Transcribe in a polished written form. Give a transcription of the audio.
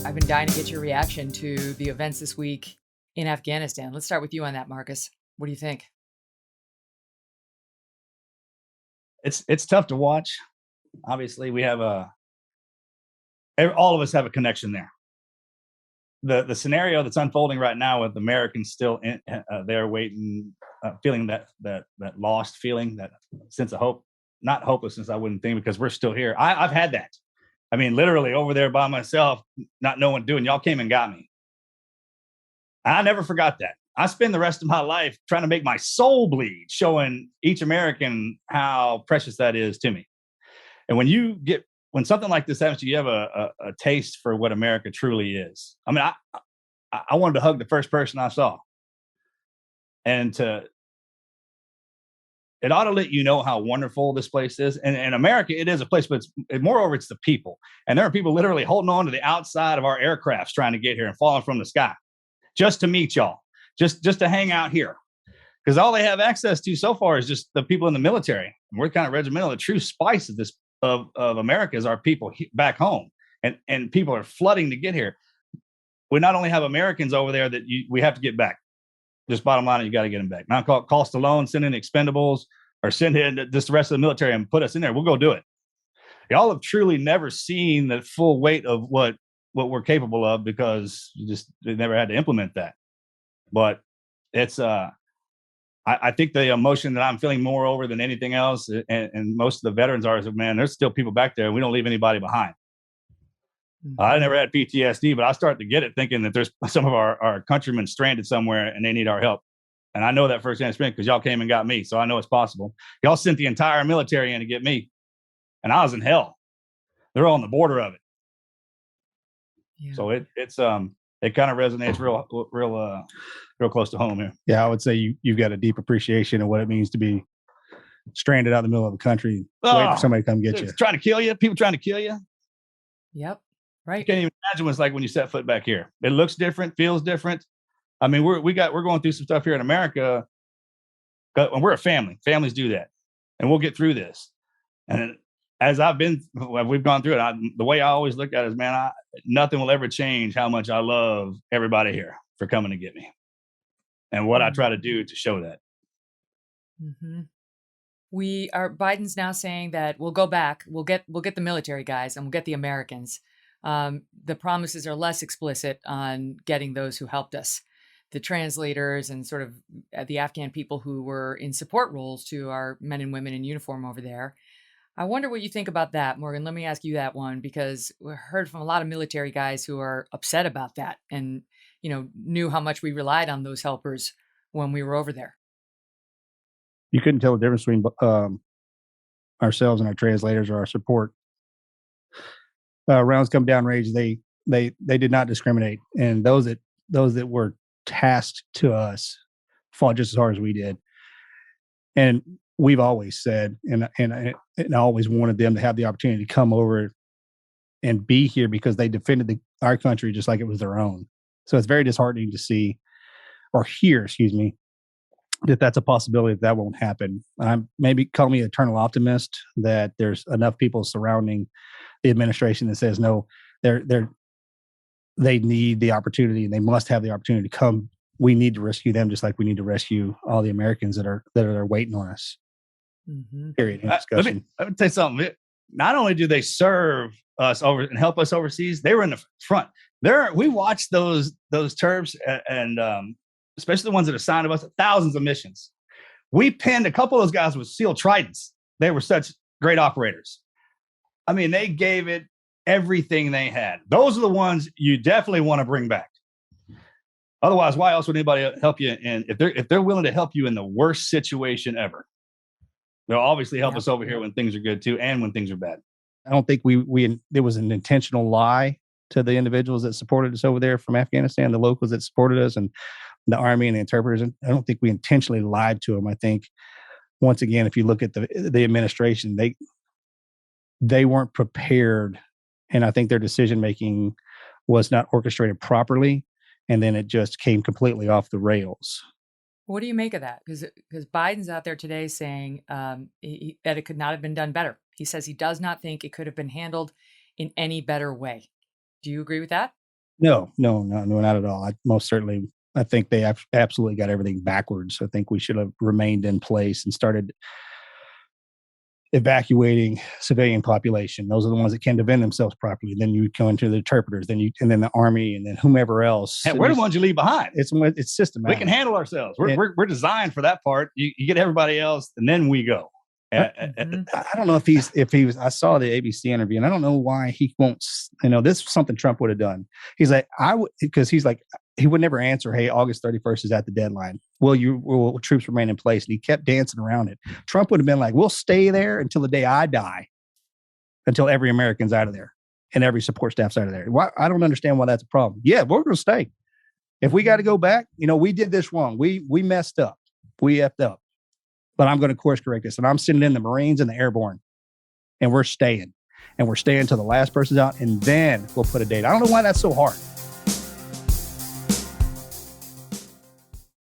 I've been dying to get your reaction to the events this week in Afghanistan. Let's start with you on that, Marcus. What do you think? It's tough to watch. Obviously, we have all of us have a connection there. The scenario that's unfolding right now with Americans still there waiting, feeling that lost feeling, that sense of hope, not hopelessness, I wouldn't think, because we're still here. I've had that. I mean, literally over there by myself, not knowing what to do, and y'all came and got me. I never forgot that. I spend the rest of my life trying to make my soul bleed, showing each American how precious that is to me. And when something like this happens to you, you have a taste for what America truly is. I mean, I wanted to hug the first person I saw, and it ought to let you know how wonderful this place is. And America, it is a place, but moreover, it's the people. And there are people literally holding on to the outside of our aircrafts trying to get here and falling from the sky just to meet y'all, just to hang out here. Because all they have access to so far is just the people in the military. We're kind of regimental. The true spice of this of America is our people back home. And people are flooding to get here. We not only have Americans over there that we have to get back. Just bottom line, you got to get them back. Not cost alone, send in expendables or send in just the rest of the military and put us in there. We'll go do it. Y'all have truly never seen the full weight of what we're capable of, because they never had to implement that. But it's I think the emotion that I'm feeling more over than anything else, and most of the veterans are, is, man, there's still people back there, and we don't leave anybody behind. Mm-hmm. I never had PTSD, but I start to get it thinking that there's some of our countrymen stranded somewhere and they need our help. And I know that firsthand experience because y'all came and got me. So I know it's possible. Y'all sent the entire military in to get me, and I was in hell. They're on the border of it. Yeah. So it kind of resonates real close to home here. Yeah, I would say you've got a deep appreciation of what it means to be stranded out in the middle of the country, waiting for somebody to come get you. Trying to kill you, people trying to kill you. Yep. Right. You can't even imagine what it's like when you set foot back here. It looks different, feels different. I mean, we're going through some stuff here in America, and we're a family. Families do that, and we'll get through this. And as we've gone through it, the way I always look at it is, man, nothing will ever change how much I love everybody here for coming to get me, and what I try to do to show that. Mm-hmm. Biden's now saying that we'll go back, we'll get the military guys, and we'll get the Americans. The promises are less explicit on getting those who helped us, the translators and sort of the Afghan people who were in support roles to our men and women in uniform over there. I wonder what you think about that, Morgan. Let me ask you that one, because we heard from a lot of military guys who are upset about that and, knew how much we relied on those helpers when we were over there. You couldn't tell the difference between ourselves and our translators or our support. Rounds come down range, they did not discriminate, and those that were tasked to us fought just as hard as we did. And we've always said, and I always wanted them to have the opportunity to come over and be here, because they defended our country just like it was their own. So it's very disheartening to see or hear, that's a possibility that won't happen. Maybe call me eternal optimist that there's enough people surrounding the administration that says no, they need the opportunity and they must have the opportunity to come. We need to rescue them just like we need to rescue all the Americans that are waiting on us. Mm-hmm. Period. Discussion. Let me tell you something. Not only do they serve us over and help us overseas, they were in the front. We watched those Terps and especially the ones that are assigned to us, thousands of missions. We pinned a couple of those guys with SEAL Tridents. They were such great operators. I mean, they gave it everything they had. Those are the ones you definitely want to bring back. Otherwise, why else would anybody help you? And if they're willing to help you in the worst situation ever, they'll obviously help us over here when things are good too, and when things are bad. I don't think there was an intentional lie to the individuals that supported us over there from Afghanistan, the locals that supported us, and the Army and the interpreters. I don't think we intentionally lied to them. I think, once again, if you look at the administration, they weren't prepared, and I think their decision making was not orchestrated properly, and then it just came completely off the rails. What do you make of that? Because Biden's out there today saying that it could not have been done better. He says he does not think it could have been handled in any better way. Do you agree with that? No, not at all. I think they absolutely got everything backwards. I think we should have remained in place and started evacuating civilian population. Those are the ones that can defend themselves properly. Then you go into the interpreters, and then the army, and then whomever else. And we're the ones you leave behind. It's systematic. We can handle ourselves. We're designed for that part. You get everybody else, and then we go. I don't know if he was. I saw the ABC interview, and I don't know why he won't. This is something Trump would have done. He's like, because he's like, he would never answer. Hey, August 31st is at the deadline. Will troops remain in place? And he kept dancing around it. Trump would have been like, we'll stay there until the day I die, until every American's out of there and every support staff's out of there. Why? I don't understand why that's a problem. Yeah, we're going to stay. If we got to go back, we did this wrong. We messed up. We effed up. But I'm going to course correct this. And I'm sending in the Marines and the Airborne. And we're staying. And we're staying until the last person's out. And then we'll put a date. I don't know why that's so hard.